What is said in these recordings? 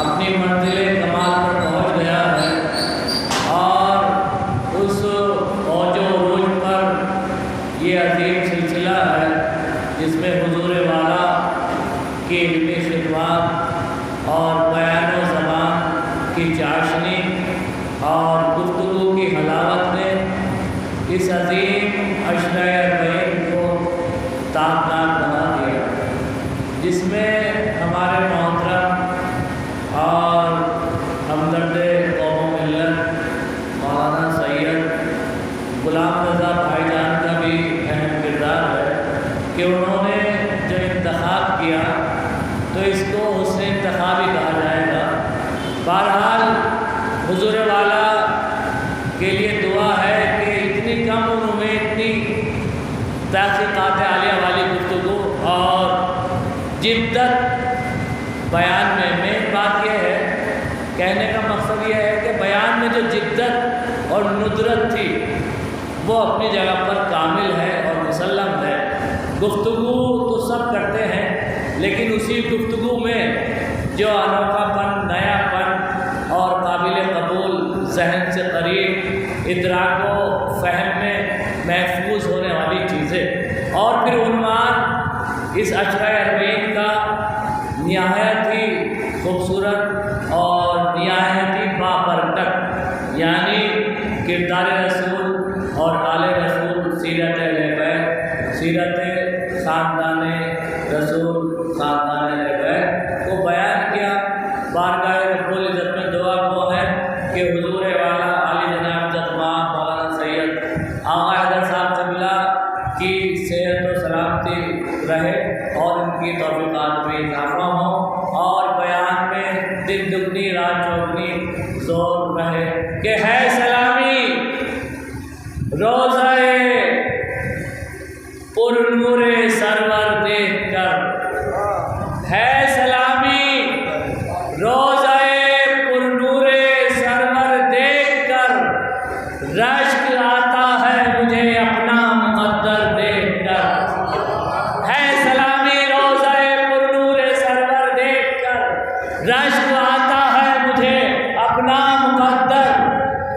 اپنی منزل کمال پر پہنچ گیا ہے اور اس اوج و عروج پر یہ عظیم سلسلہ ہے جس میں حضور والا کی علمی خدمات اور بیان و زبان کی چاشنی اور گفتگو کی حلاوت نے اس عظیم عشرہ اربعین کو تابناک بنا دیا، جس میں ہمارے محترم اور ہمدرد قوم و ملت مولانا سید غلام رضا بھائی جان کا بھی اہم کردار ہے کہ انہوں نے جو انتخاب کیا تو اس کو حسن انتخاب ہی کہا جائے گا۔ بہرحال حضور والا کے لیے دعا ہے کہ اتنی کم عمر میں اتنی تحقیقات عالیہ والی گفتگو اور جدت بیان میں مین بات یہ ہے، کہنے کا مقصد یہ ہے کہ بیان میں جو جدت اور ندرت تھی وہ اپنی جگہ پر کامل ہے اور مسلم ہے۔ گفتگو تو سب کرتے ہیں، لیکن اسی گفتگو میں جو انوکھا پن، نیا پن اور قابل قبول، ذہن سے قریب، ادراک و فہم میں محفوظ ہونے والی چیزیں، اور پھر عنوان اس عشرہ اربعین کا نہایت ہی خوبصورت اور نہایت ہی بابرکت، یعنی کردار رسول اور آل رسول، سیرت اہل بیت، سیرت خاندان رسول، خاندان اہل بیت کو بیان کیا۔ بارگاہ رب العزت میں دعا وہ ہے کہ حضور والا عالی جناب جتمام مولانا سید آغا حیدر صاحب قبلہ کی صحت و سلامتی رہے اور ان کی توفیقات میں اضافہ ہو اور بیان میں دن دگنی رات چوگنی زور رہے کہ ہے سلامی روزہ پر نور سرور دیکھ کر، ہے سلامی روزہ پر نور سرور دیکھ کر، رشک آتا ہے مجھے اپنا مقدر دیکھ کر، ہے سلامی روزہ پر نور سرور دیکھ کر، رشک آتا ہے مجھے اپنا مقدر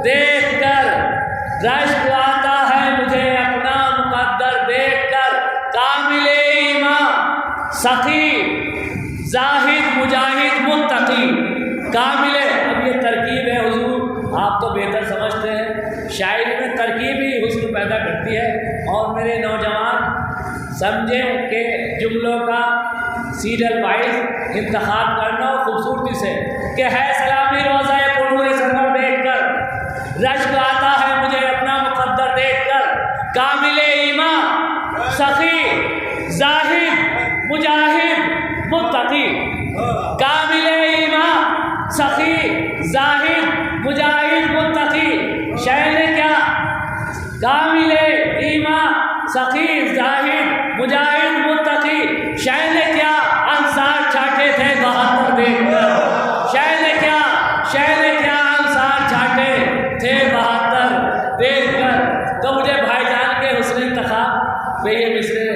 دیکھ کر، رشک آتا ہے مجھے اپنا مقدر دیکھ کر، کامل ایمان سخی زاہد مجاہد متقی، کامل۔ اب یہ ترکیب ہے حضور، آپ تو بہتر سمجھتے ہیں، شاعری میں ترکیب ہی حسن پیدا کرتی ہے، اور میرے نوجوان سمجھیں کہ جملوں کا سیریل وائز انتخاب کرنا اور خوبصورتی سے کہ ہے سلامی روزہ پرنور سرور دیکھ کر، رشک آتا ہے مجھے اپنا مقدر دیکھ کر، کامل ایمان سخی زاہد مجاہد متقی، کامل ایمان سخی زاہد مجاہد متقی، شہر کیا کامل ایمان سخی زاہد مجاہد متقی، شہر کیا انصار چھاٹے تھے 72 دیکھ کر، شہر کیا انصار چھاٹے تھے 72 دیکھ کر۔ تو مجھے بھائی جان کے حسن انتخاب پہ یہ مصرے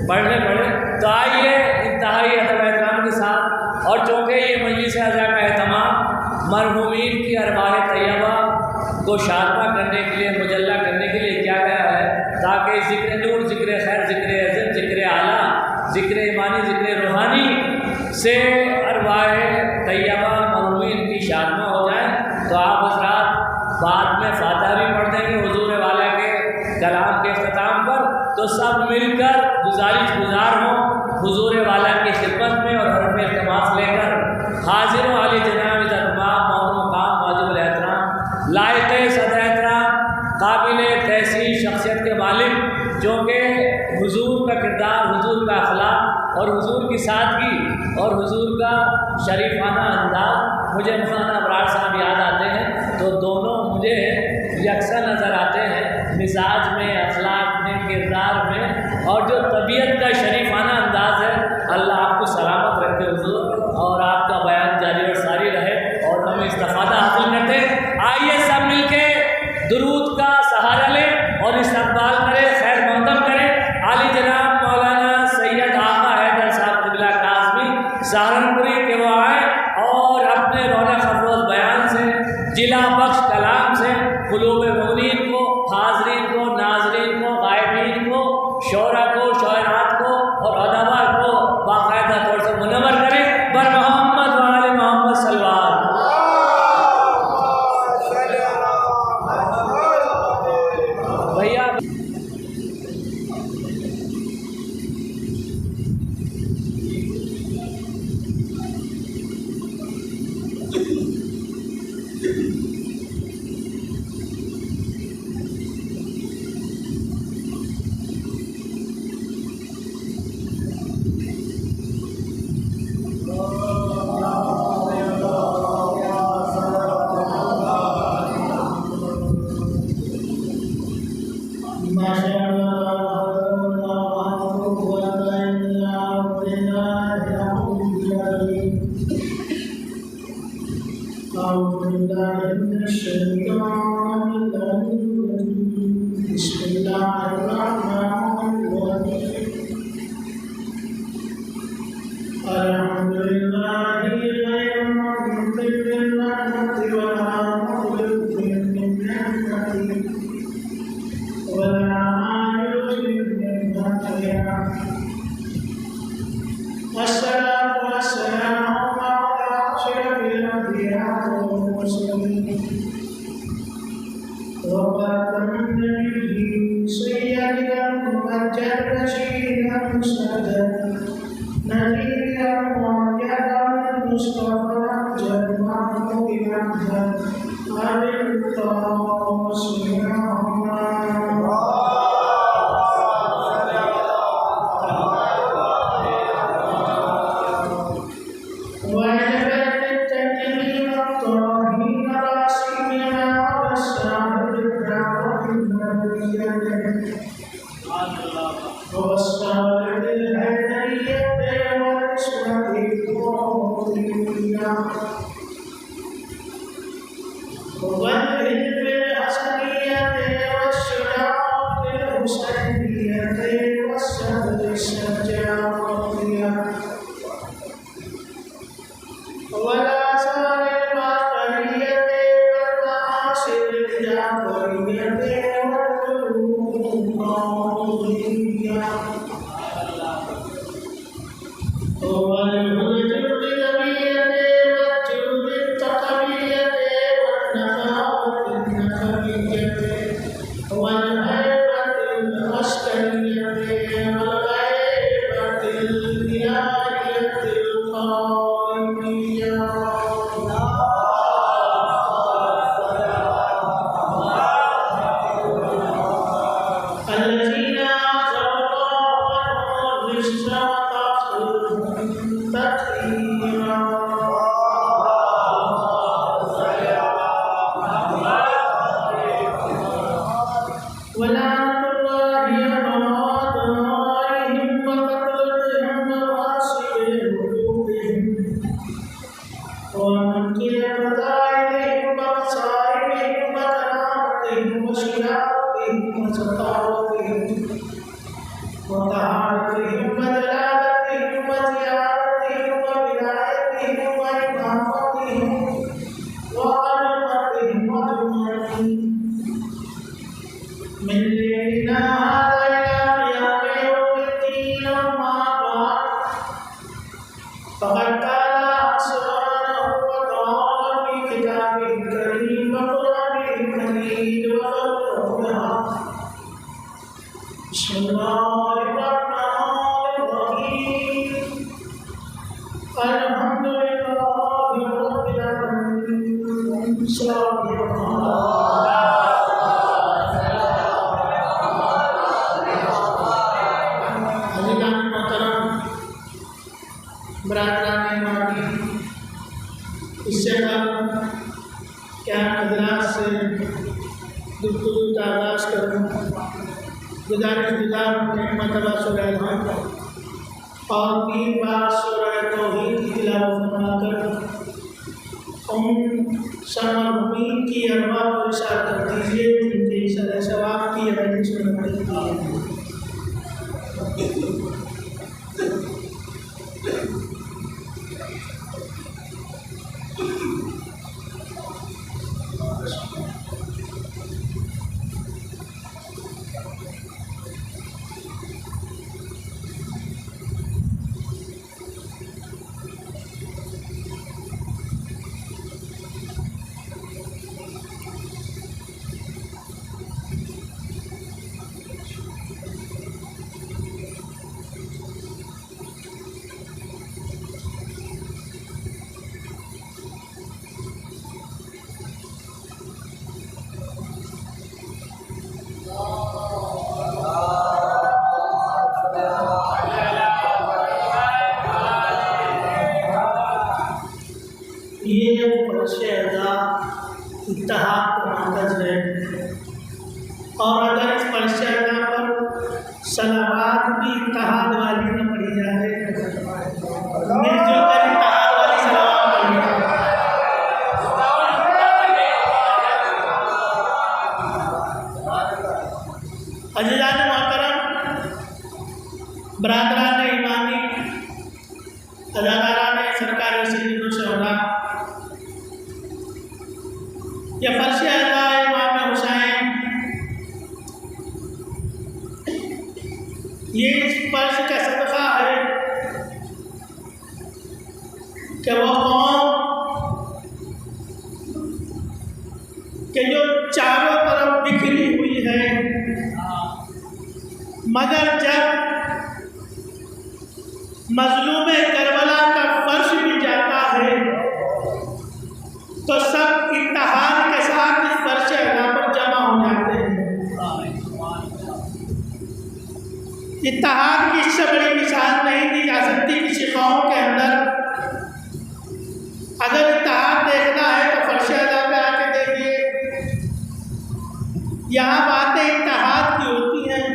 پڑھنے پڑے، تو آئیے انتہائی ادب احترام کے ساتھ، اور چونکہ یہ مجلس عزا کا اہتمام مرحومین کی ارواح طیبہ کو شادمہ کرنے کے لیے، مجلہ کرنے کے لیے کیا گیا ہے، تاکہ ذکر نور، ذکر خیر، ذکر عزت، ذکر اعلیٰ، ذکر ایمانی، ذکر روحانی سے ارواح طیبہ مرحومین کی شادمہ ہو جائے۔ تو آپ حضرات بعد میں فاتحہ بھی پڑھ دیں گے حضور والا کے کلام کے اختتام پر، تو سب مل کر گزارش گزار ہوں حضور والا کی خدمت میں اور حرف التماس لے کر حاضر و عالی جناب تمام موضوع مقام واجب الاحترام، لائق صد احترام، قابل تحسین شخصیت کے مالک، جو کہ حضور کا کردار، حضور کا اخلاق اور حضور کی سادگی اور حضور کا شریفانہ انداز مجھے مولانا ابرار صاحب یاد آتے ہیں، تو دونوں مجھے یکساں نظر آتے ہیں، مزاج میں، اخلاق میں، کردار میں، اور جو طبیعت کا شریفانہ انداز ہے۔ اللہ آپ کو سلامت رکھے حضور، اور آپ کا بیان جاری اور ساری رہے اور ہمیں استفادہ حاصل کرتے۔ آئیے سب مل کے درود کا سہارا لیں اور استقبال کریں، خیر مقدم کریں عالی جناب مولانا سید آغا حیدر صاحب قبلہ کاظمی سہارنپور ضروری کہ وہ آئیں اور اپنے رونق افروز بیان سے، جلا بخش کلام سے قلوب مؤمنین کو، حاضرین کو، ناظرین کو، غائبین کو، شعراء کو، شاعرات کو اور ادبا کو باقاعدہ طور سے منور کریں بر محمد و آل محمد صلی اللہ علیہ وسلم۔ بھیا اس سے کیا حضرات سے گفتگو کا آغاز کروں، گزارش گزار ایک مرتبہ سورہ الحمد اور 3 بار سورہ توحید کی تلاوت فرما کر ان سامعین کی ارواح کو ارشاد کر دیجیے جن کے سر ثواب کی حدیث میں مدد کی ہے۔ یہ فرش اعضا اتحاد کا مرکز ہے، اور اگر اس فرش اعضا پر صلوات بھی اتحاد والی نہ پڑھی جائے، مل جل کر اتحاد والی صلوات پڑھی جائے۔ عزیزان محترم، برادران ایمانی، اداکاران سرکار سید الشہداء، یہ فرش اعضا امام حسین، یہ اس فرش کا صدقہ ہے کہ وہ قوم کہ جو چاروں طرف بکھری ہوئی ہے، مگر جب مظلوم کربلا کا فرش بھی جاتا ہے تو سب اتحاد کے ساتھ اس فرش اعضا پر جمع ہو جاتے ہیں۔ اتحاد کی اس سے بڑی مثال نہیں دی جا سکتی کسی قوم کے اندر۔ اگر اتحاد دیکھنا ہے تو فرش اعضا پہ آ کے دیکھیے، یہاں باتیں اتحاد کی ہوتی ہیں،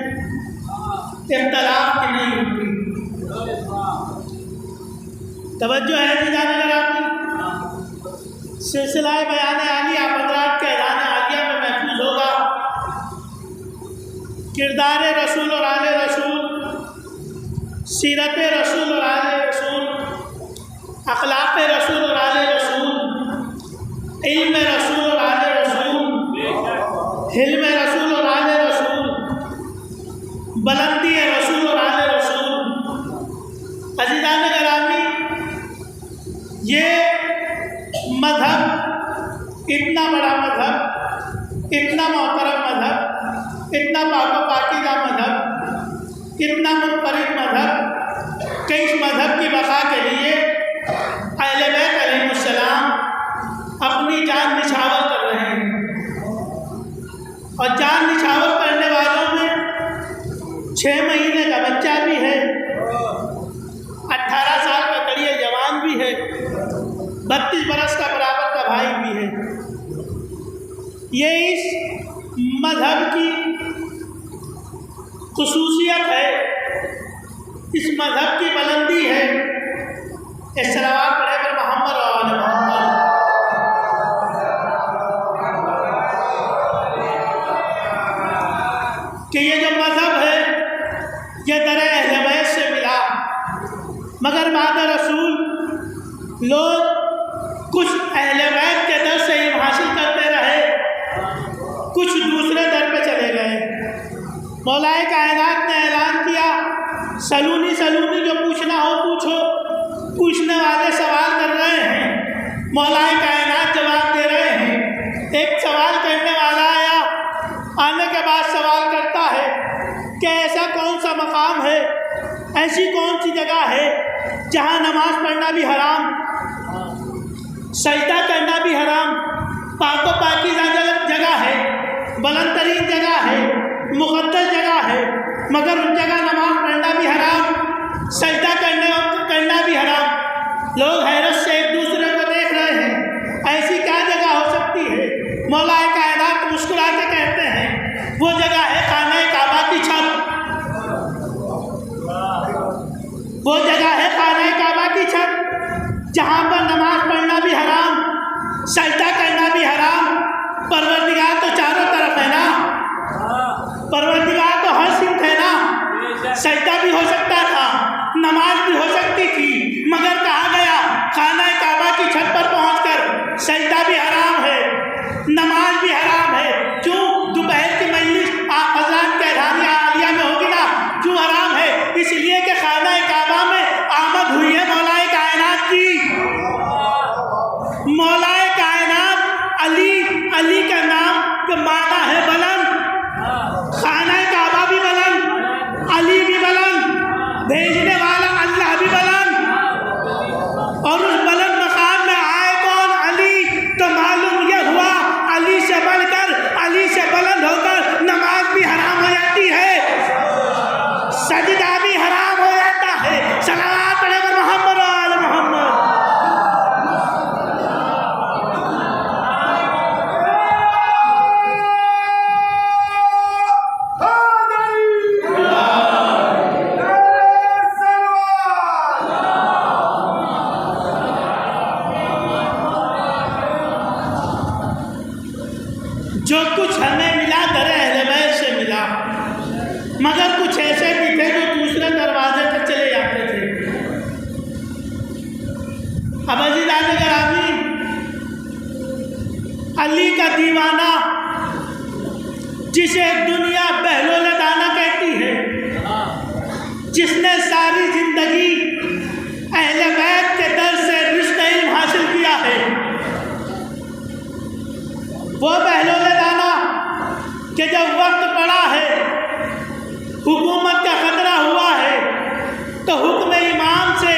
اختلاف کی نہیں ہوتی۔ توجہ ہے جناب گرامی، سلسلہ بیان عالیہ حضرات کے اذان عالیہ میں محفوظ ہوگا کردار رسول اور آل رسول، سیرت رسول اور آل رسول، اخلاق رسول اور آل رسول، علم رسول اور آل رسول، حلم رسول اور آل رسول، بلندی رسول اور آل رسول۔ عزیزان گرامی، یہ مذہب اتنا بڑا مذہب، اتنا محترم مذہب، اتنا پاک و پاکیزہ مذہب، اتنا منفرد مذہب کہ اس مذہب کی بقا کے لیے اہل بیت علیہ السلام اپنی جان نچھاور کر رہے ہیں، اور جان نچھاور کرنے والوں میں 6 مہینے کا بچہ بھی ہے، 18 سال کا کڑیے جوان بھی ہے، 32 برس کا برابر کا بھائی بھی ہے۔ یہ اس مذہب کی خصوصیت ہے، اس مذہب کی بلندی ہے۔ صلوات پڑھے پر محمد و آل محمد۔ کہ یہ جو مذہب ہے یہ در اہل بیت سے ملا، مگر بعد رسول لوگ کچھ اہل بیت کے در سے علم حاصل کرتے رہے، کچھ دوسرے در پہ چلے گئے۔ مولا کائنات نے اعلان کیا، سلونی سلونی، جو پوچھنا ہو پوچھو۔ پوچھنے والے سوال کر رہے ہیں، مولا کائنات جواب دے رہے ہیں۔ ایک سوال کرنے والا آیا، آنے کے بعد سوال کرتا ہے کہ ایسا کون سا مقام ہے، ایسی کون سی جگہ ہے جہاں نماز پڑھنا بھی حرام، سجدہ کرنا بھی حرام، پاک و پاکیزہ جگہ ہے، بلند ترین جگہ ہے، مقدس جگہ ہے، مگر اس جگہ نماز پڑھنا بھی حرام، سجدہ کرنا بھی حرام۔ لوگ حیرت سے ایک دوسرے کو دیکھ رہے ہیں، ایسی کیا جگہ ہو سکتی ہے؟ مولا کائنات مسکرا کے کہتے ہیں، وہ جگہ ہے خانہ کعبہ کی چھت، وہ جگہ ہے خانہ کعبہ کی چھت، جہاں پر نماز پڑھنا بھی حرام، سجدہ کرنا بھی حرام۔ پروردگار تو چاروں طرف ہے نا، پروردگار تو ہر سمت ہے نا، سجدہ بھی ہو سکتا تھا، نماز بھی ہو سکتی تھی، مگر کہا گیا خانہ کعبہ کی چھت پر پہنچ کر سجدہ بھی حرام ہے، نماز بھی حرام ہے۔ کیوں؟ دوپہر کی مجلس آپ حضرات کے اذان عالیہ میں ہوگی نا، کیوں حرام ہے؟ اس لیے کہ خانہ کعبہ میں آمد ہوئی ہے مولا کائنات کی۔ مولا کائنات علی، علی کا نام کا معنی ہے بلند، خانہ کعبہ بھی بلند، علی بھی بلند۔ اب عزیزان گرامی، علی کا دیوانہ جسے دنیا بہلول دانہ کہتی ہے، جس نے ساری زندگی اہل بیت کے در سے رشتہ علم حاصل کیا ہے، وہ بہلول دانہ کہ جب وقت پڑا ہے، حکومت کا خطرہ ہوا ہے، تو حکم امام سے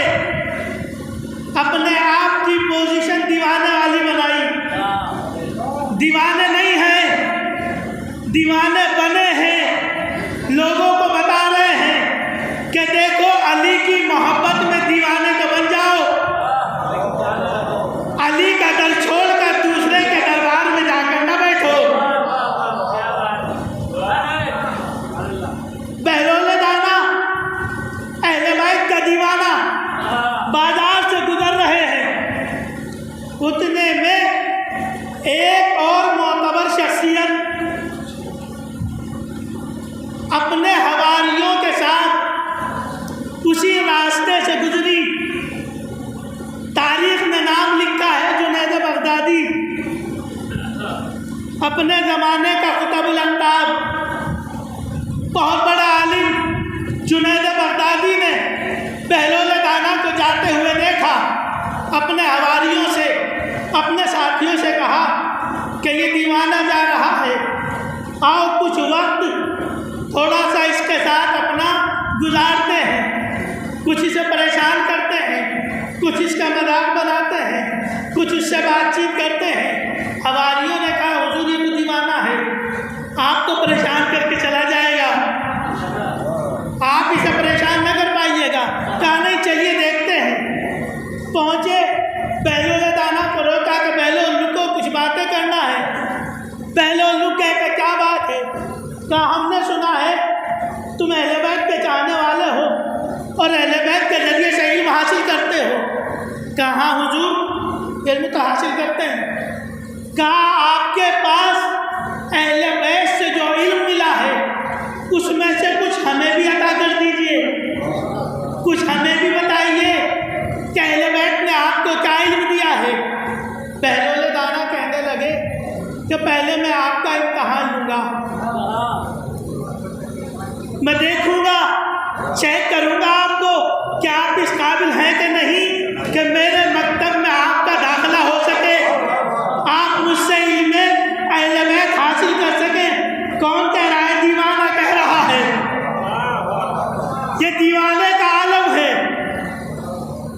اپنے آپ کی پوزیشن دیوانے والی بنائی۔ دیوانے نہیں ہیں، دیوانے بنے ہیں، لوگوں کو بتا رہے ہیں کہ دیکھو علی کی محبت میں دیوانے تو بن جاؤ، علی کا در چھوڑ کر دوسرے کے دربار میں جا کر نہ بیٹھو۔ بہلول دانہ اہل بیت کا دیوانہ بازار سے گزر رہے ہیں، اتنے میں ایک اور معتبر شخصیت اپنے حواریوں کے ساتھ اسی راستے سے گزری۔ تاریخ میں نام لکھا ہے جنید بغدادی، اپنے زمانے کا قطب الانتاب، بہت بڑا عالم جنید بغدادی نے بہلول دانہ کو جاتے ہوئے دیکھا، اپنے حواریوں سے، اپنے ساتھیوں سے کہا کہ یہ دیوانہ جا رہا ہے، آؤ کچھ وقت تھوڑا سا اس کے ساتھ اپنا گزارتے ہیں، کچھ اسے پریشان کرتے ہیں، کچھ اس کا مذاق بناتے ہیں، کچھ اس سے بات چیت کرتے ہیں۔ حواریوں نے کہا حضور یہ تو دیوانہ ہے، آپ کو پریشان کر کے چلا جائے گا، آپ اسے پریشان نہ کر پائیے گا۔ کہا نہیں چلیے دیکھتے ہیں۔ پہنچے، بہلول دانہ کو روکا کہ بہلول رکو، کچھ باتیں کرنا ہے۔ بہلول رک گئے کہ کیا بات ہے؟ کہا ہم نے سنا ہے تم اہل بیت کے چاہنے والے ہو اور اہل بیت کے ذریعے سے علم حاصل کرتے ہو۔ کہا ہاں حضور علم تو حاصل کرتے ہیں۔ کہا آپ کے پاس اہل بیت سے جو علم ملا ہے اس میں سے کچھ ہمیں بھی عطا کر دیجئے، کچھ ہمیں بھی بتائیے کہ اہل بیت نے آپ کو کیا علم دیا ہے۔ بہلول دانہ کہنے لگے کہ پہلے میں آپ کا امتحان لوں گا، میں دیکھوں گا، چیک کروں گا آپ کو کہ آپ اس قابل ہیں کہ نہیں کہ میرے مکتب میں آپ کا داخلہ ہو سکے، آپ مجھ سے علم اہل بیت حاصل کر سکیں۔ کون کہہ رہا ہے؟ دیوانہ کہہ رہا ہے، یہ دیوانے کا عالم ہے۔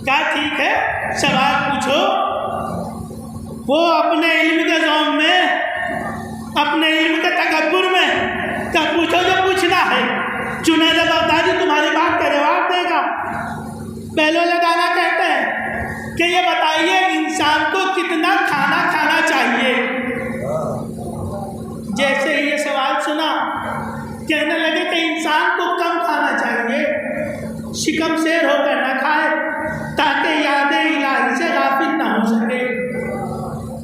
کیا ٹھیک ہے سوال پوچھو۔ وہ اپنے علم کے ذوق میں، اپنے علم کے تکبر میں کیا پوچھو جو پوچھنا ہے، جنید بغدادی تمہاری بات کا جواب دے گا۔ بہلول دانہ کہتے ہیں کہ یہ بتائیے انسان کو کتنا کھانا کھانا چاہیے۔ جیسے یہ سوال سنا کہنے لگے کہ انسان کو کم کھانا چاہیے، شکم سیر ہو کر نہ کھائے تاکہ یاد الہی سے غافل نہ ہو سکے۔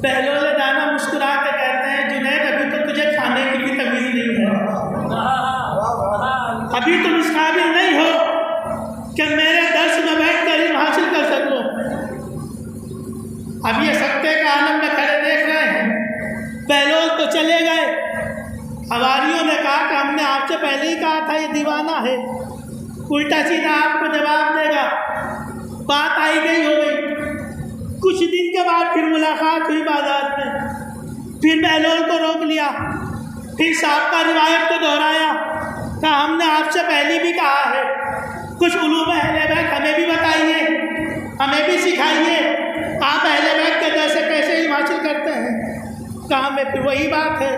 بہلول دانہ مسکرا کے کہتے ہیں جنید ابھی تو تجھے کھانے کی بھی تمیز نہیں ہے، ابھی تم اس قابل نہیں ہو کہ میرے درس میں بیٹھ کر علم حاصل کر سکو۔ اب یہ سکتے کے عالم میں کھڑے دیکھ رہے ہیں۔ بہلول تو چلے گئے، حواریوں نے کہا کہ ہم نے آپ سے پہلے ہی کہا تھا یہ دیوانہ ہے، الٹا سیدھا آپ کو جواب دے گا۔ بات آئی گئی ہو گئی۔ کچھ دن کے بعد پھر ملاقات ہوئی بازار میں، پھر بہلول کو روک لیا، پھر سابقہ روایت کو دہرایا، کہا ہم نے آپ سے پہلے بھی کہا ہے کچھ علوم اہل بیت ہمیں بھی بتائیے، ہمیں بھی سکھائیے، آپ اہل بیت کے جیسے کیسے علم حاصل کرتے ہیں۔ کہا میں پھر وہی بات ہے،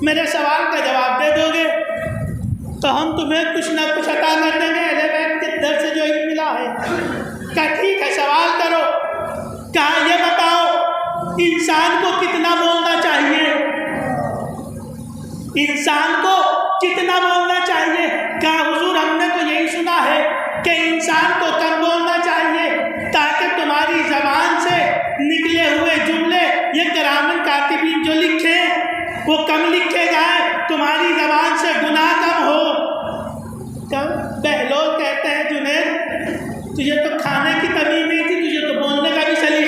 میرے سوال کا جواب دے دو گے تو ہم تمہیں کچھ نہ کچھ عطا کر دیں گے اہل بیت کے در سے جو علم ملا ہے۔ کہا ٹھیک ہے سوال کرو۔ کہا یہ بتاؤ انسان کو کتنا بولنا چاہیے، انسان کو کتنا بولنا چاہیے؟ کہا حضور ہم نے تو یہی سنا ہے کہ انسان کو کم بولنا چاہیے تاکہ تمہاری زبان سے نکلے ہوئے جملے یہ کرامن کاتبین جو لکھے وہ کم لکھے جائیں، تمہاری زبان سے گناہ کم ہو۔ بہلول کہتے ہیں جنید تجھے تو کھانے کی تمیز نہیں تھی، تجھے تو بولنے کا بھی سلیقہ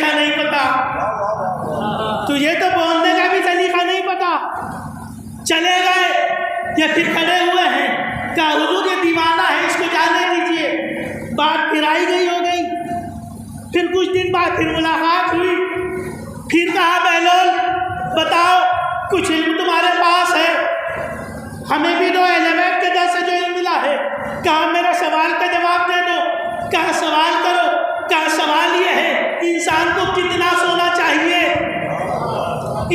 چلے گئے یا پھر کھڑے ہوئے ہیں؟ کہا حضور یہ دیوانہ ہے، اس کو جانے دیجیے۔ بات پھر آئی گئی ہو گئی۔ پھر کچھ دن بعد پھر ملاقات ہوئی، پھر کہا بہلول بتاؤ کچھ علم تمہارے پاس ہے؟ ہمیں بھی دو اہل بیت کے در سے جو علم ملا ہے۔ کہا میرا سوال کا جواب دے دو۔ کہا سوال کرو۔ کہا سوال یہ ہے انسان کو کتنا سونا چاہیے؟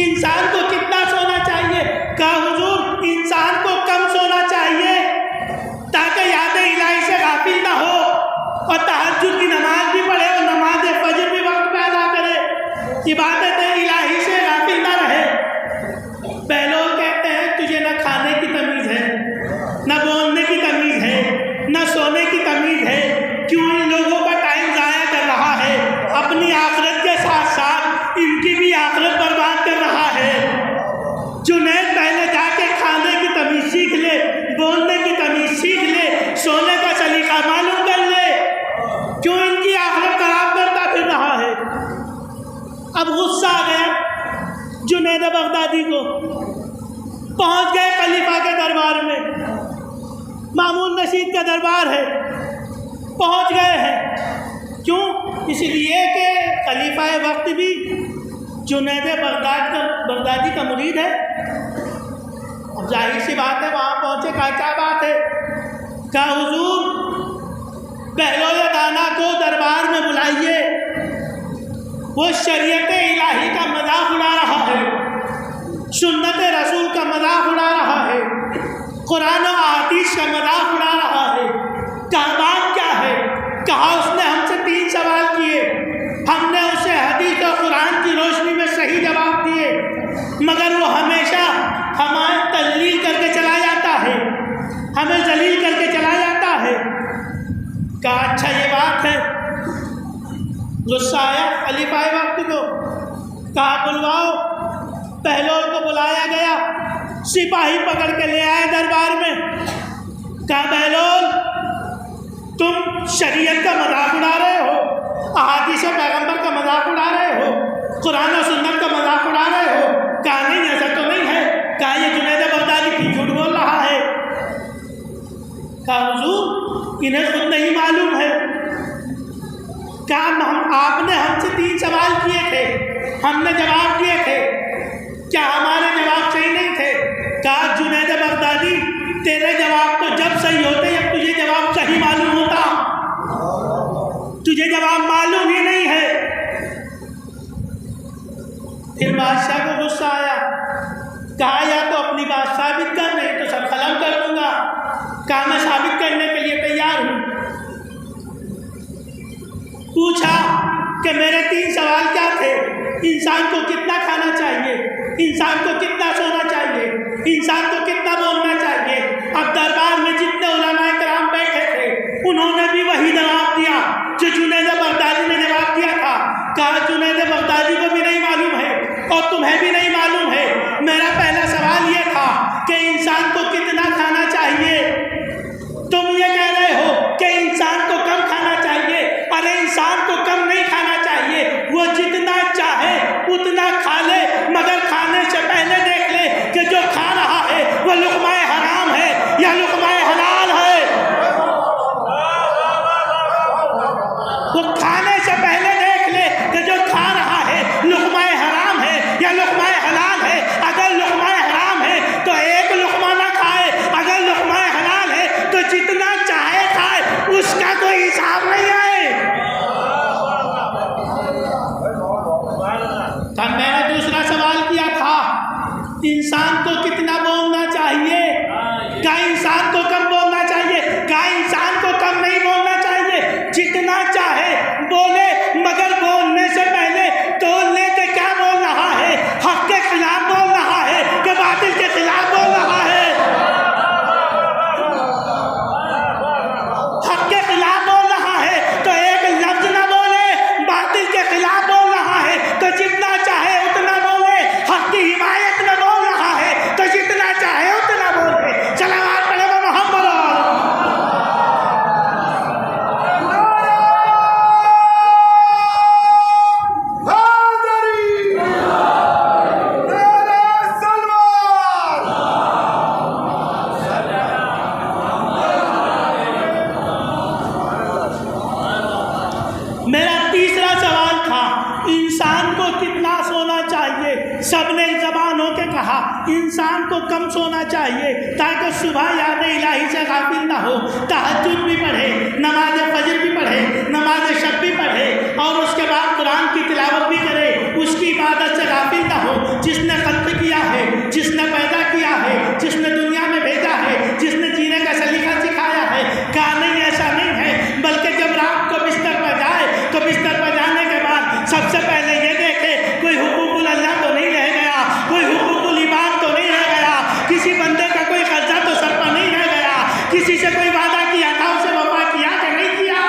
انسان کو کتنا سونا چاہیے؟ کہا حضور انسان کو کم سونا چاہیے تاکہ یاد الہی سے غافل نہ ہو، اور تہجد کی نماز بھی پڑھے اور نماز فجر بھی وقت پہ ادا کرے، عبادت الہی سے غافل نہ رہے۔ بہلول کہتے ہیں تجھے نہ کھانے کی تمیز ہے، نہ بولنے کی تمیز ہے، نہ سونے کی تمیز ہے، کیوں ان لوگوں کا ٹائم ضائع کر رہا ہے؟ اپنی آخرت کے ساتھ ساتھ ان کی بھی آخرت برباد کر رہا ہے۔ جنید پہلے جا کے کھانے کی تمیز سیکھ لے، بولنے کی تمیز سیکھ لے، سونے کا سلیقہ معلوم کر لے، کیوں ان کی آخرت خراب کرتا پھر رہا ہے؟ اب غصہ آ گیا جنید بغدادی کو، پہنچ گئے خلیفہ کے دربار میں، مامون رشید کا دربار ہے، پہنچ گئے ہیں۔ کیوں؟ اس لیے کہ خلیفہ وقت بھی جنید بغدادی کا مرید ہے۔ اب ظاہر سی بات ہے وہاں پہنچے، کہا کیا بات ہے؟ کہا حضور بہلول دانا کو دربار میں بلائیے، وہ شریعت الہی کا مذاق اڑا رہا ہے، سنت رسول کا مذاق اڑا رہا ہے، قرآن و احادیث کا مذاق اڑا رہا ہے۔ کہا بات کیا ہے؟ کہا اس نے ہم سے 3 سوال کیے، ہم نے اسے حدیث اور قرآن کی روشنی میں صحیح جواب دیے، مگر وہ ہمیشہ ہمیں تذلیل کر کے چلا جاتا ہے، ہمیں ذلیل کر کے چلا جاتا ہے۔ کہا اچھا یہ بات ہے۔ غصہ آیا خلیفہ وقت کو، کہا بلواؤ۔ بہلول کو بلایا گیا، سپاہی پکڑ کے لے آئے دربار میں۔ کہا بہلول تم شریعت کا مذاق اڑا رہے ہو، احادیث پیغمبر کا مذاق اڑا رہے ہو، قرآن و سنت کا مذاق اڑا رہے ہو۔ کہا نہیں ایسا تو نہیں ہے۔ کہا یہ جنید بغدادی کی جھوٹ بول رہا ہے۔ کہا حضور انہیں خود نہیں معلوم ہے۔ کہا آپ نے ہم سے 3 سوال کیے تھے، ہم نے جواب دیے تھے، کیا ہمارے جواب صحیح نہیں تھے؟ کہا جنید بغدادی تیرے جواب تو جب صحیح ہوتے جب تجھے جواب صحیح معلوم ہوتا، تجھے جواب معلوم ہی نہیں ہے۔ پھر بادشاہ کو غصہ آیا، کہا یا تو اپنی بات ثابت کر، نہیں تو سب قلم کر دوں گا۔ کہا میں ثابت کرنے کے لیے تیار ہوں۔ پوچھا کہ میرے 3 سوال کیا تھے؟ انسان کو کتنا کھانا چاہیے، انسان کو کتنا سونا چاہیے، انسان کو کتنا بولنا چاہیے۔ اب دربار میں جتنے علماء کرام بیٹھے تھے انہوں نے بھی وہی جواب دیا جو جنید بغدادی نے جواب دیا تھا۔ کہا جنید بغدادی کو بھی نہیں معلوم ہے اور تمہیں بھی نہیں معلوم ہے۔ میرا پہلا سوال یہ تھا کہ انسان کو کتنا کھانا چاہیے، تم یہ کہہ رہے ہو کہ انسان کو کم کھانا چاہیے۔ ارے انسان کو کم نہیں کھانا چاہیے، وہ جتنا چاہے اتنا کھا لے، مگر کھانے سے پہلے دیکھ لے کہ جو کھا رہا ہے وہ لقمہ حرام ہے یا لقمہ حلال ہے۔ وہ کھانے سے پہلے دیکھ لے کہ جو کھا رہا ہے لقمہ حرام ہے یا لقمہ حلال ہے۔ اگر لقمہ حرام ہے تو ایک لقمہ نہ کھائے، اگر لقمہ حلال ہے تو جتنا چاہے کھائے، اس کا کوئی حساب نہیں ہے۔ تب میں نے دوسرا سوال کیا تھا انسان کو کتنا بولنا چاہیے؟ کیا انسان کو کم بولنا چاہیے؟ کیا انسان کو کم نہیں بولنا چاہیے؟ جتنا چاہے بولے، مگر بولنے سے پہلے تول لے کے کیا بول رہا ہے، حق کے خلاف بول رہا ہے کہ باطل کے خلاف بول رہا ہے۔ حق کے خلاف بول رہا ہے تو ایک لفظ نہ بولے، باطل کے خلاف بول رہا ہے تو جتنا چاہے اتنا بولے، حق کی حمایت میں بول رہا ہے سب نے زبان ہو کے کہا انسان کو کم سونا چاہیے تاکہ صبح یاد الہی سے غافل نہ ہو، تہجد بھی پڑھے، نماز فجر بھی پڑھے، نماز شب بھی پڑھے، اور اس کے بعد قرآن کی تلاوت بھی کرے، اس کی عبادت سے غافل نہ ہو۔ جس نے خلق کیا ہے، جس نے پیدا کیا ہے، جس نے دنیا میں بھیجا ہے، جس نے جینے کا سلیقہ سکھایا ہے، کہا نہیں ایسا نہیں ہے، بلکہ جب رات کو بستر پر جائے تو بستر پر جانے کے بعد سب سے پہلے یہ دیکھے کوئی حقوق اللہ تو نہیں رہ گیا، کوئی حقوق العباد تو نہیں رہ گیا، کسی بندے کا کوئی قرضہ تو سر پر نہیں رہ گیا، کسی سے کوئی وعدہ کیا تھا اسے وفا کیا کہ نہیں کیا۔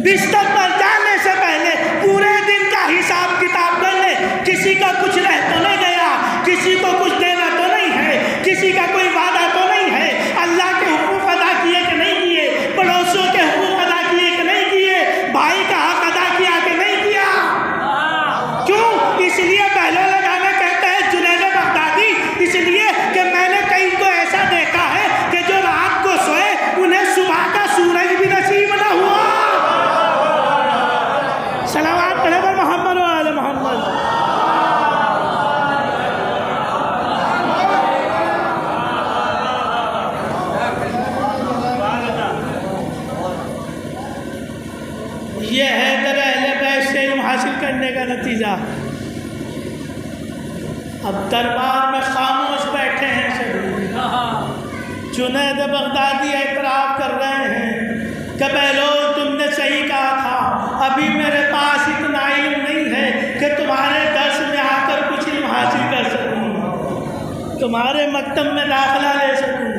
بستر پر جانے سے پہلے پورے دن کا حساب کتاب کر لے، کسی کا کچھ رہ تو نہیں گیا، کسی کو کچھ دینا تو نہیں ہے، کسی کا کوئی وعدہ تو نہیں ہے، اللہ کے حقوق ادا کیے کہ نہیں کیے، پڑوسیوں کے حقوق ادا کیے کہ نہیں کیے، بھائی کا حق ادا کیا کہ نہیں کیا۔ کیوں؟ اس لیے پہلے لگانا کہتے ہیں جنید بغدادی، اس لیے کہ میں نے کئی کو ایسا دیکھا ہے کہ جو رات کو سوئے انہیں صبح کا سورج بھی نصیب نہ ہوا۔ صلوات پڑھے پر محمد و آل محمد۔ یہ ہے در اہل بیت سے علم حاصل کرنے کا نتیجہ۔ اب دربار میں خاموش بیٹھے ہیں سبھی، جنید بغدادی اعتراف کر رہے ہیں کہ پہلو تم نے صحیح کہا تھا، ابھی میرے پاس اتنا علم نہیں ہے کہ تمہارے درس میں آ کر کچھ علم حاصل کر سکوں، تمہارے مکتب میں داخلہ لے سکوں۔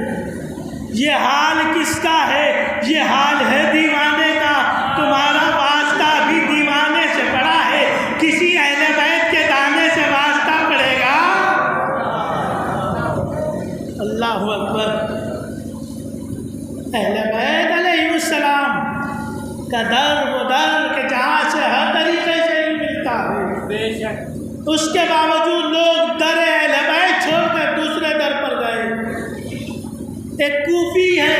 یہ حال کس کا ہے؟ یہ حال ہے دیوانے کا، تمہارا واسطہ بھی دیوانے سے پڑا ہے، کسی اہل بیت کے دانے سے واسطہ پڑے گا۔ اللہ اکبر۔ اہل بیت علیہ السلام کا در و در کے جہاں سے ہر طریقے سے علم ملتا ہے، بے شک اس کے باوجود لوگ در اہل بیت چھوڑ کر دوسرے در پر گئے۔ ایک کوفی ہے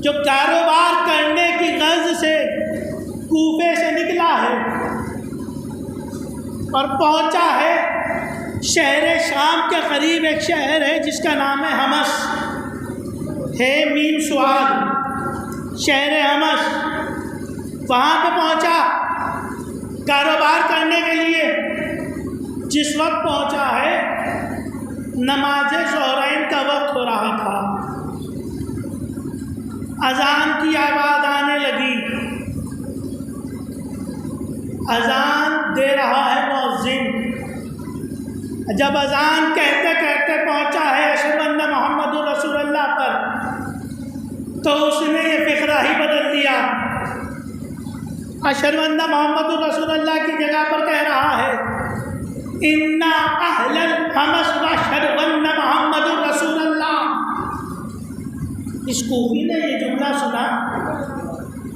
جو کاروبار کرنے کی غرض سے کوفے سے نکلا ہے اور پہنچا ہے شہر شام کے قریب، ایک شہر ہے جس کا نام ہے حمص، ہے میم سواد، شہر حمص۔ وہاں پہ پہنچا کاروبار کرنے کے لیے۔ جس وقت پہنچا ہے نماز ظہرین کا وقت ہو رہا تھا، اذان کی آواز آنے لگی، اذان دے رہا ہے مؤذن۔ جب اذان کہتے کہتے پہنچا ہے اشہد ان محمد رسول اللہ پر، تو اس نے یہ فقرہ ہی بدل دیا۔ اشہد ان محمد رسول اللہ کی جگہ پر کہہ رہا ہے انا اہل الحمص واشہد ان محمد رسول اللہ۔ اس کوفی نے یہ جملہ سنا،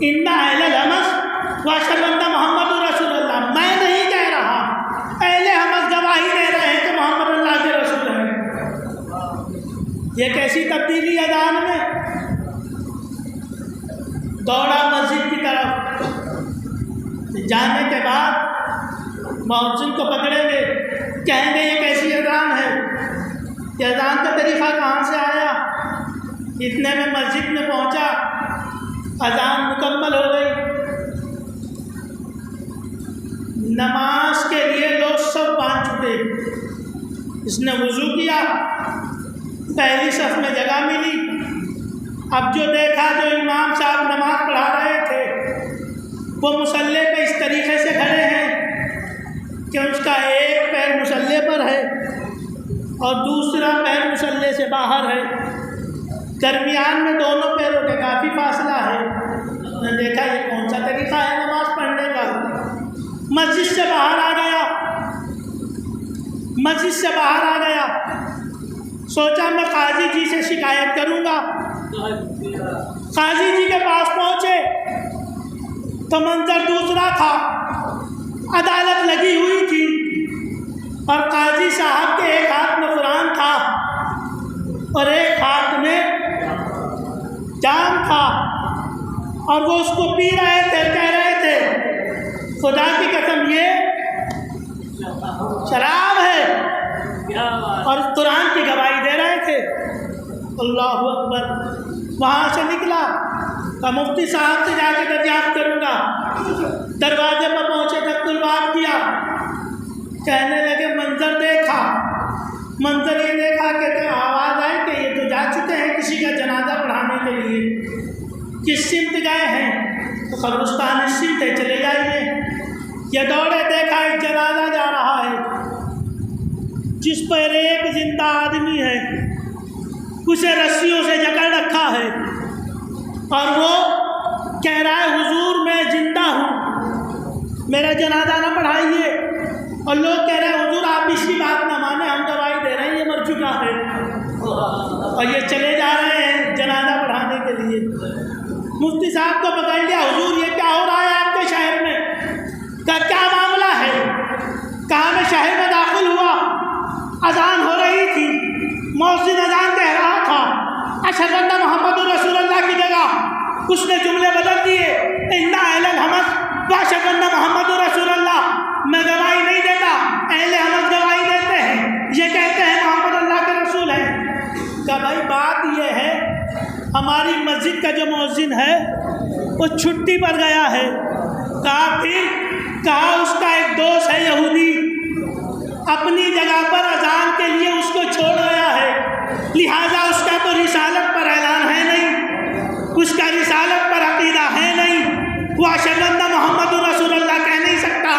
انا اہل الحمص واشہد ان محمد رسول اللہ، میں نہیں کہہ رہا، اہل حمص گواہی دے رہے ہیں کہ محمد اللہ کے رسول ہیں۔ یہ کیسی تبدیلی اذان میں؟ دوڑا مسجد کی طرف، جانے کے بعد مؤذن کو پکڑیں گے، کہیں گے یہ کیسی اذان ہے، یہ اذان کا طریقہ کہاں سے آیا؟ اتنے میں مسجد میں پہنچا، اذان مکمل ہو گئی، نماز کے لیے لوگ سب باندھ چکے۔ اس نے وضو کیا، پہلی صف میں جگہ ملی۔ اب جو دیکھا جو امام صاحب نماز پڑھا رہے تھے وہ مصلی پہ اس طریقے سے کھڑے ہیں کہ اس کا ایک پیر مصلی پر ہے اور دوسرا پیر مصلی سے باہر ہے۔ درمیان میں دونوں پیروں کے کافی فاصلہ ہے. میں نے دیکھا یہ کون سا طریقہ ہے نماز پڑھنے کا. مسجد سے باہر آ گیا. مسجد سے باہر آ گیا. سوچا میں قاضی جی سے شکایت کروں گا. قاضی جی کے پاس پہنچے تو منظر دوسرا تھا. عدالت لگی ہوئی تھی اور قاضی صاحب کے ایک ہاتھ میں قرآن تھا اور ایک ہاتھ میں جام تھا اور وہ اس کو پی رہے تھے. کہہ رہے تھے خدا کی قسم یہ شراب ہے اور قرآن کی گواہی دے رہے تھے. اللہ اکبر. وہاں سے نکلا کہ مفتی صاحب سے جا کے دریافت کروں گا. دروازے پر پہنچے تک بات کیا. کہنے لگے منظر دیکھا. منظر یہ دیکھا کہ آواز آئی کہ یہ تو جا چکے ہیں کسی کا جنازہ پڑھانے کے لیے. کس سمت گئے ہیں؟ تو قبرستان سمت ہے, چلے جائیے. یہ دوڑے, دیکھا ایک جنازہ جا رہا ہے جس پر ایک زندہ آدمی ہے. اسے رسیوں سے جکڑ رکھا ہے اور وہ کہہ رہا ہے حضور میں زندہ ہوں, میرا جنازہ نہ پڑھائیے. اور لوگ کہہ رہے ہیں حضور آپ اس کی بات نہ مانیں, ہم گواہی دے رہے ہیں یہ مر چکا ہے. اور یہ چلے جا رہے ہیں جنازہ پڑھانے کے لیے. مفتی صاحب کو بتائی لیا حضور یہ کیا ہو رہا ہے آپ کے شہر میں؟ کیا معاملہ ہے؟ کہا میں شہر میں داخل ہوا, اذان ہو رہی تھی, مؤذن اذان کہہ رہا تھا اشہد ان محمد رسول اللہ کی جگہ اس نے جملے بدل دیے ان اہل الحمد واشہد ان محمد رسول اللہ. میں گواہی نہیں دیتا, اہل حمد گواہی دیتے ہیں, یہ کہتے ہیں محمد اللہ کے رسول ہیں. کہ بھائی بات یہ ہے ہماری مسجد کا جو مؤذن ہے وہ چھٹی پر گیا ہے. کہا اس کا ایک دوست ہے یہودی, اپنی جگہ پر اذان کے لیے اس کو چھوڑ گیا ہے, لہٰذا اس کا تو رسالت پر اعلان ہے نہیں, اس کا رسالت پر عقیدہ ہے نہیں, وہ اشہد ان محمد رسول اللہ کہہ نہیں سکتا.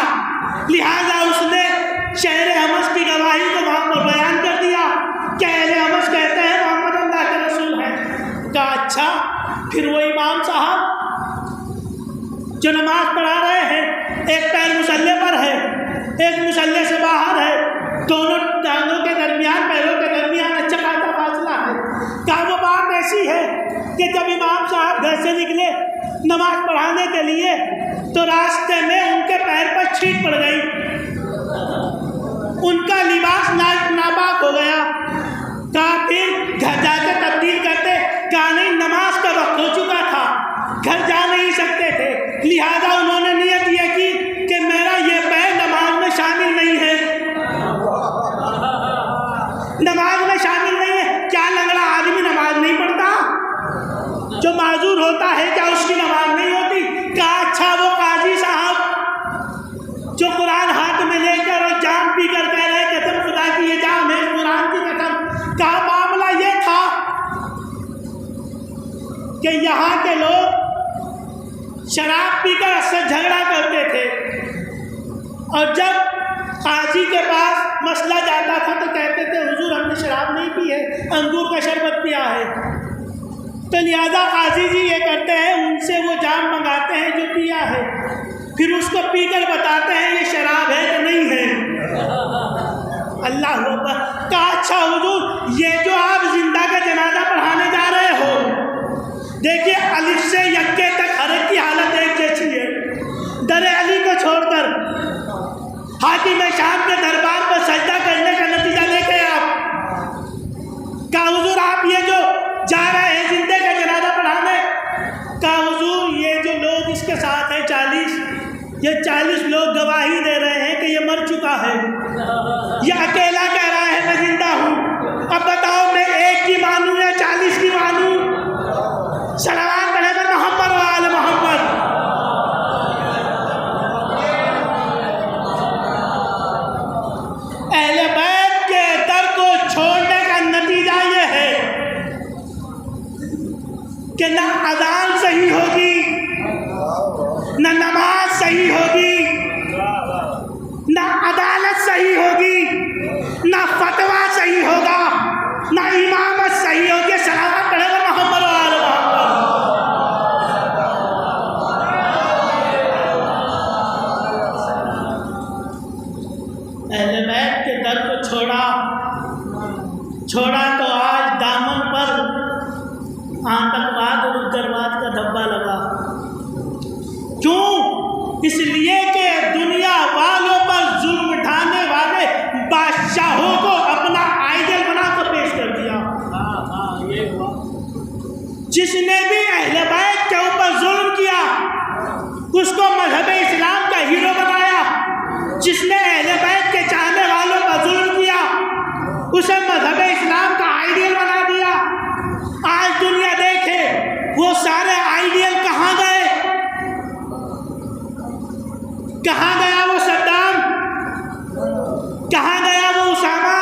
لہٰذا اس نے شہر حمص کی گواہی کو وہاں پر بیان کر دیا کہ اہل حمص کہتے ہیں محمد اللہ کے رسول ہیں. کہا اچھا, پھر وہ امام صاحب جو نماز پڑھا رہے ہیں ایک پیر مصلی پر ہے, ایک مصلی سے باہر ہے, دونوں ٹانگوں کے درمیان, پیروں کے درمیان اچھا خاصا فاصلہ ہے. کہا وہ بات ایسی ہے کہ جب امام صاحب گھر سے نکلے نماز پڑھانے کے لیے تو راستے میں ان کے پیر پر چھینٹ پڑ گئی, ان کا لباس ناپاک ہو گیا. کہا پھر گھر جا کے تبدیل کرتے. کہا نہیں, نماز کا وقت ہو چکا تھا, گھر جا نہیں سکتے تھے, لہذا انہوں نے نیت یہ کی کہ میرا یہ پیر نماز میں شامل نہیں ہے, نماز میں شامل نہیں ہے. کیا لنگڑا آدمی نماز نہیں پڑھتا؟ جو معذور ہوتا ہے کیا اس کی نماز نہیں ہوتی؟ کہا اچھا, وہ قاضی صاحب جو قرآن ہاتھ میں لے کر اور جام پی کر کہہ رہے قسم خدا کی یہ جام ہے قرآن کی قسم. کہا معاملہ یہ تھا کہ یہاں کے لوگ شراب پی کر اکثر جھگڑا کرتے تھے اور جب قاضی کے پاس مسئلہ جاتا تھا تو کہتے تھے حضور ہم نے شراب نہیں پی ہے, انگور کا شربت پیا ہے. تو لہذا قاضی جی یہ کرتے ہیں ان سے وہ جام منگاتے ہیں جو پیا ہے, پھر اس کو پی کر بتاتے ہیں یہ شراب ہے کہ نہیں ہے. اللہ اکبر. کہا اچھا حضور یہ جو آپ زندہ کا جنازہ پڑھانے جا رہے ہو, دیکھیے الف سے یکے تک ہر ایک کی حالت ایک جیسی ہے. در علی کو چھوڑ کر حاکم شام کے دربار پر سجدہ کرنے کا نتیجہ دیکھیں آپ. کہا حضور آپ یہ جو جا رہے ہیں زندے کا جنازہ پڑھانے, کہا حضور یہ جو لوگ اس کے ساتھ ہیں 40, یہ 40 لوگ گواہی دے رہے ہیں کہ یہ مر چکا ہے, یہ اکیلا کہہ رہا ہے میں زندہ ہوں. اب بتاؤ میں ایک کی مانوں یا 40 کی مانوں؟ صلوات پڑھے گا محمد و آل محمد. اہل بیت کے در کو چھوڑنے کا نتیجہ یہ ہے کہ نہ اذان صحیح ہوگی, نہ نماز صحیح ہوگی, نہ عدالت صحیح ہوگی, نہ فتویٰ صحیح ہوگا, نہ امامت صحیح ہوگی. صلوات پڑھے گا محمد پر آتنکواد اور اگرواد کا دھبا لگا. کیوں؟ اس لیے کہ دنیا والوں پر ظلم ڈھانے والے بادشاہوں کو اپنا آئیڈیل بنا کر پیش کر دیا. جس نے بھی اہل بیت کے اوپر ظلم کیا اس کو مذہب اسلام کا ہیرو بنایا. جس نے اہل بیت کے چاہنے والوں پر ظلم کیا اسے مذہب اسلام کا آئیڈیل بنا دیا. آج دنیا دیکھے وہ سارے آئیڈیل کہاں گئے؟ کہاں گیا وہ صدام؟ کہاں گیا وہ اسامہ؟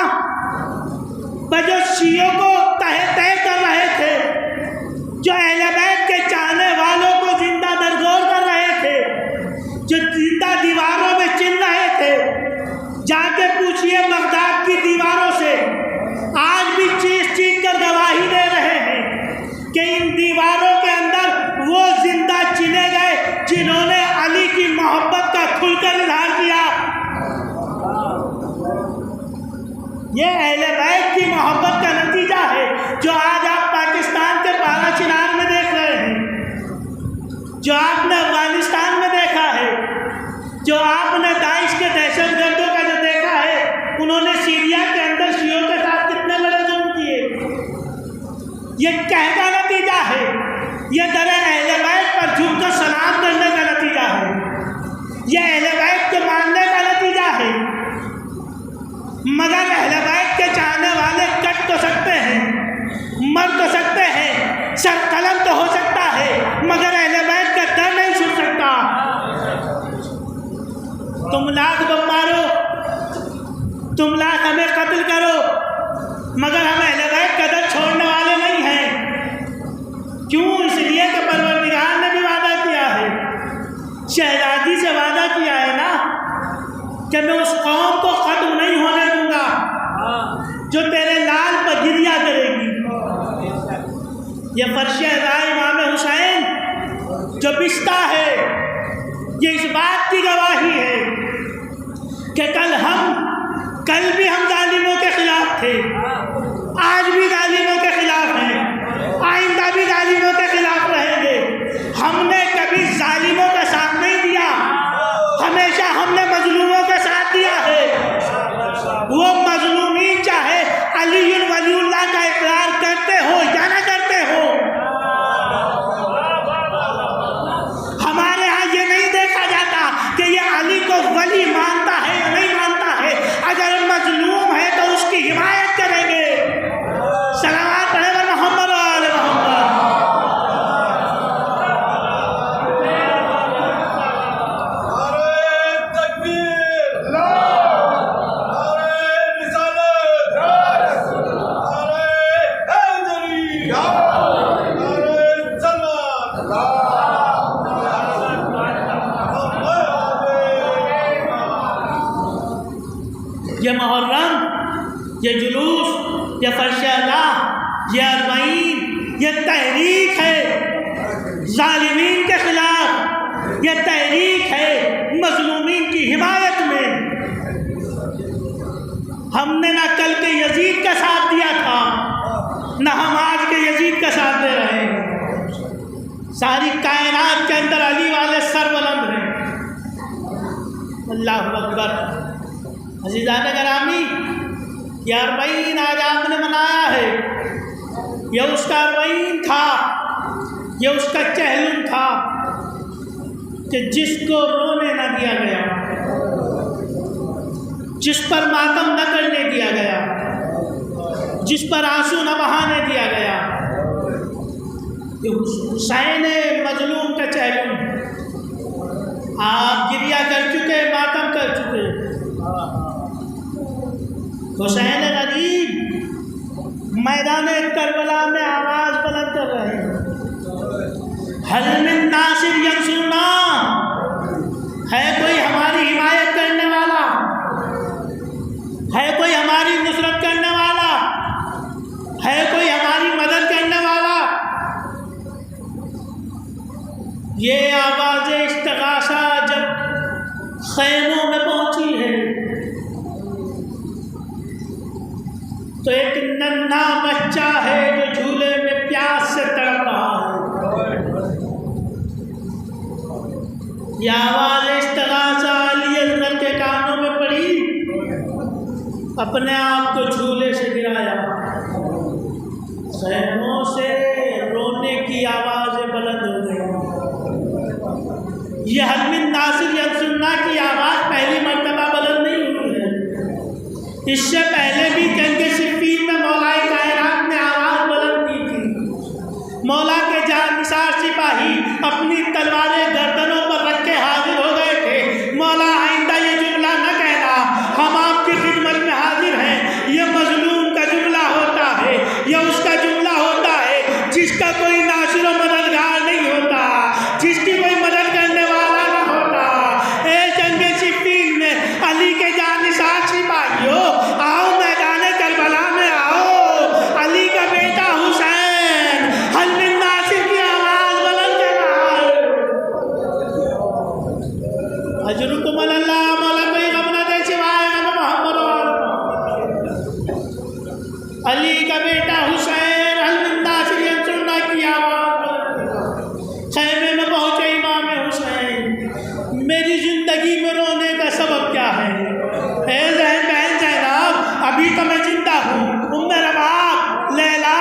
جو شیعوں کو طے کر رہے تھے، جو اہل بیت کے چاہنے والوں کو زندہ درگور کر رہے تھے، جو زندہ دیواروں میں چن رہے تھے، جا کے پوچھئے بغداد کی دیواروں سے، آج بھی چیخ چیخ کر گواہی دے رہے ہیں کہ ان دیواروں کے اندر وہ زندہ چنے گئے جنہوں نے علی کی محبت کا کھل کر اظہار کیا. یہ اہل بیت کی محبت کا نتیجہ ہے جو آج آپ پاکستان کے پارا چنار میں دیکھ رہے ہیں، جو آپ نے افغانستان میں دیکھا ہے، جو آپ نے داعش کے دہشت گردوں کا جو دیکھا ہے. انہوں نے سیریا کے اندر شیعوں کے ساتھ کتنے بڑے ظلم کیے. یہ کہہ کا نتیجہ ہے، یہ در اہل بیت پر جھک کر سلام کرنے کا نتیجہ ہے، یہ اہل بیت کو ماننے کا نتیجہ ہے. مگر اہل بیت کے چاہنے والے کٹ تو سکتے ہیں، مر تو سکتے ہیں، سر قلم تو ہو سکتا ہے، مگر اہل بیت کا ڈر نہیں چھوٹ سکتا. تم لاکھ بم مارو، تم لاکھ ہمیں قتل کرو، مگر ہم اہل بیت کا ڈر چھوڑنے والے نہیں ہیں. کیوں؟ اس لیے کہ پروردگار نے بھی وعدہ کیا ہے، شہزادی سے وعدہ کیا ہے نا کہ میں اس قوم کو ختم نہیں ہونے دوں گا جو تیرے لال پر گریا کرے گی. یہ فرش ازائے امام حسین جو بچتا ہے، یہ اس بات کی گواہی ہے کہ کل بھی ہم ظالموں کے خلاف تھے، آج بھی ظالموں کے خلاف ہیں، آئندہ بھی ظالموں کے خلاف رہیں گے. ہم نے کبھی ظالموں کا ساتھ نہیں دیا، ہمیشہ ہم نے مظلوموں کا ساتھ دیا ہے. وہ مظلومین چاہے علی ولی اللہ کا اقرار کرتے ہو یا نہ کرتے ہو، ہمارے ہاں یہ نہیں دیکھا جاتا کہ یہ علی کو ولی مانتا ہے یا نہیں مانتا ہے. اگر مظلوم ہے تو اس کی حمایت کریں گے. صلوات علی محمد و آل محمد. یہ محرم، یہ جلوس، یہ فرش اللہ، یہ اربعین، یہ تحریک ہے ظالمین کے خلاف، یہ تحریک ہے مظلومین کی حمایت میں. ہم نے نہ کل کے یزید کا ساتھ دیا تھا، نہ ہم آج کے یزید کا ساتھ دے رہے ہیں. ساری کائنات کے اندر علی والے سر بلند ہیں. اللہ اکبر. عزیزان گرامی، یہ اربعین آج آپ نے منایا ہے، یہ اس کا اربعین تھا، یہ اس کا چہلم تھا کہ جس کو رونے نہ دیا گیا، جس پر ماتم نہ کرنے دیا گیا، جس پر آنسو نہ بہانے دیا گیا. یہ حسین مظلوم کا چہلم. آپ گریہ کر چکے، ماتم کر چکے. حسین غریب میدان کربلا میں آواز بلند کر رہے ہیں، حل من ناصر ینصرنا، ہے کوئی ہماری حمایت کرنے والا، ہے کوئی ہماری نصرت کرنے والا، ہے کوئی ہماری مدد کرنے والا. یہ آواز استغاثہ جب خیموں میں پہنچی ہے تو ایک ننھا بچہ ہے جو جھولے یہ آواز استغاثہ علی اصغر کے کانوں میں پڑی، اپنے آپ کو جھولے سے گرایا، خیموں سے رونے کی آوازیں بلند ہو گئی۔ یہ حل من ناصر ینصرنا کی آواز پہلی مرتبہ بلند نہیں ہوئی ہے، اس سے پہلے بھی جنگ صفین میں مولا کائنات نے آواز بلند کی تھی۔ مولا کے جانثار سپاہی اپنی تلواریں گردنوں پر رکھ کے حاضر ہو گئے تھے۔ مولا آئندہ یہ جملہ نہ کہنا ہم آپ کی خدمت میں حاضر ہیں، یہ مظلوم کا جملہ ہوتا ہے، یہ اس کا جملہ ہوتا ہے جس کا کوئی ناصر و مددگار نہیں ہوتا، جس کی کوئی مدد کرنے والا نہ ہوتا۔ اے جنگ صفین میں علی کے جانثار سپاہیوں، آؤ میدان کربلا میں آؤ، علی کا بیٹا حسین حل من ناصر کی آواز بلند کرنا ہے۔ اجرکم اللہ، مولا کوئی غم نہ دے سوائے غم محمد و علی کا بیٹا حسین حل من ناصر ینصرنا کی آواز بلند کرنا۔ خیمے میں پہنچے امام حسین، میری زندگی میں رونے کا سبب کیا ہے؟ اے بہن زینب، ابھی تو میں زندہ ہوں، ام رباب، لیلا،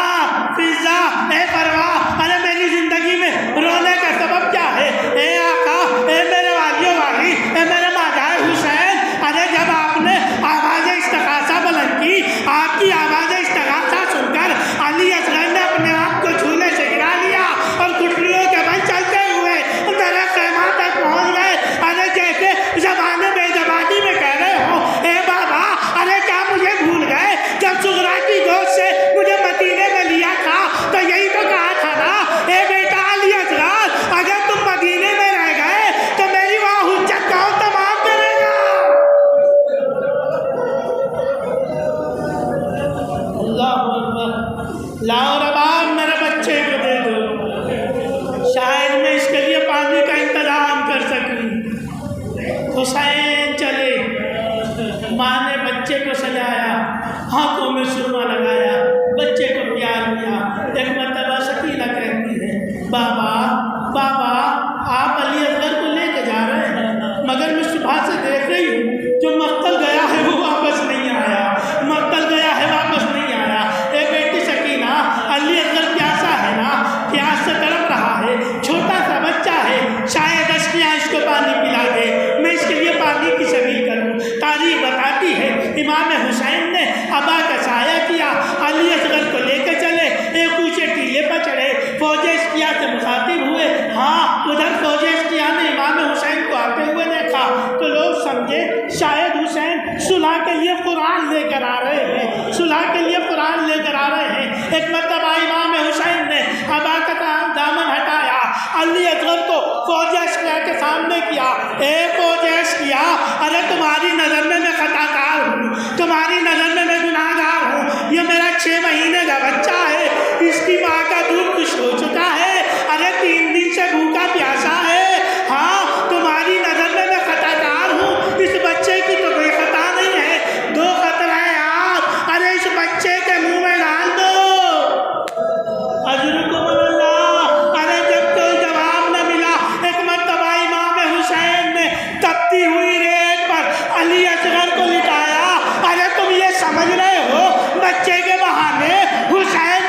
فضا، اے پرواہ، ارے میری زندگی میں رونے کا سبب کیا ہے؟ اے آقا، اے میرے والیوں والی، اے میرے ماجائے حسین، ارے جب آپ نے آواز استغاثہ بلند کی، آپ کی آواز استغاثہ سن کر علی اصغر نے اپنے آپ کو جھولے سے گرا لیا اور گٹھلیوں کے بل چلتے ہوئے میرے خیمہ تک پہنچ گئے۔ ارے جیسے زبان بے زبانی میں کہہ رہے ہو، اے بابا، ارے کیا مجھے بھول گئے؟ جب صغرا کی گود سے مجھے مدینے میں لیا تھا تو یہی تو کہا تھا نا، اے بیٹا علی اصغر، اگر تم مدینے میں رہ گئے تو میری وہاں حجت کون تمام کرے گا؟ اللہ اکبر۔ لاؤ رباب، میرے بچے کو دے دو، شاید میں اس کے لیے پانی کا انتظام کر سکوں۔ حسین چلے، ماں نے بچے کو سجایا، ہاتھوں میں سرما لگایا، بچے کو پیار دیا۔ ایک مرتبہ سکینہ کہتی ہے، بابا بابا، آپ علی اصغر کو لے کے جا رہے ہیں، مگر میں صبح سے دیکھ رہی ہوں جو مقتل گیا ہے وہ واپس نہیں آیا، مقتل گیا ہے واپس نہیں آیا۔ اے بیٹی سکینہ، علی اصغر پیاسا ہے نا، پیاس سے تڑپ رہا ہے، چھوٹا سا بچہ ہے، شاید اشکیاں اس کو پانی پلا دے، میں اس کے لیے پانی کی سبیل کروں۔ تاریخ بتاتی ہے امام حسین نے ابا کا سایہ کیا، علی اصغر کو لے کے چلے، ایک اونچے ٹیلے پر چڑھے، فوج اشکیا سے مخاطب ہوئے۔ ہاں، ادھر فوج اشکیا نے امام حسین کو آتے ہوئے دیکھا تو لوگ سمجھے شاید حسین صلح کے لیے قرآن لے کر آ رہے ہیں، صلح کے لیے قرآن لے کر آ رہے ہیں۔ ایک مرتبہ امام حسین نے ابا کا دامن ہٹایا، علی اصغر کو فوج اشکیا کے سامنے کیا۔ اے فوج اشکیا، ارے تمہاری نظر میں میں خطا کار ہوں، تمہاری نظر میں میں گناہ گار ہوں، یہ میرا 6 مہینے کا بچہ ہے، اس کی ماں کا دودھ خشک ہو چکا ہے، ارے 3 دن سے بھوکا پیاسا ہے۔ ہاں، تمہاری نظر میں میں خطا کار ہوں، اس بچے کی تو کوئی خطا نہیں ہے، 2 قطرہ آب ارے اس بچے کے منہ میں ڈال دو۔ اجرکم اللہ۔ ارے جب کوئی جواب نہ ملا، ایک مرتبہ امام حسین نے تپتی ہوئی ریت پر علی اصغر کو لٹایا۔ ارے تم یہ سمجھ رہے ہو بچے کے بہانے حسین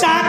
7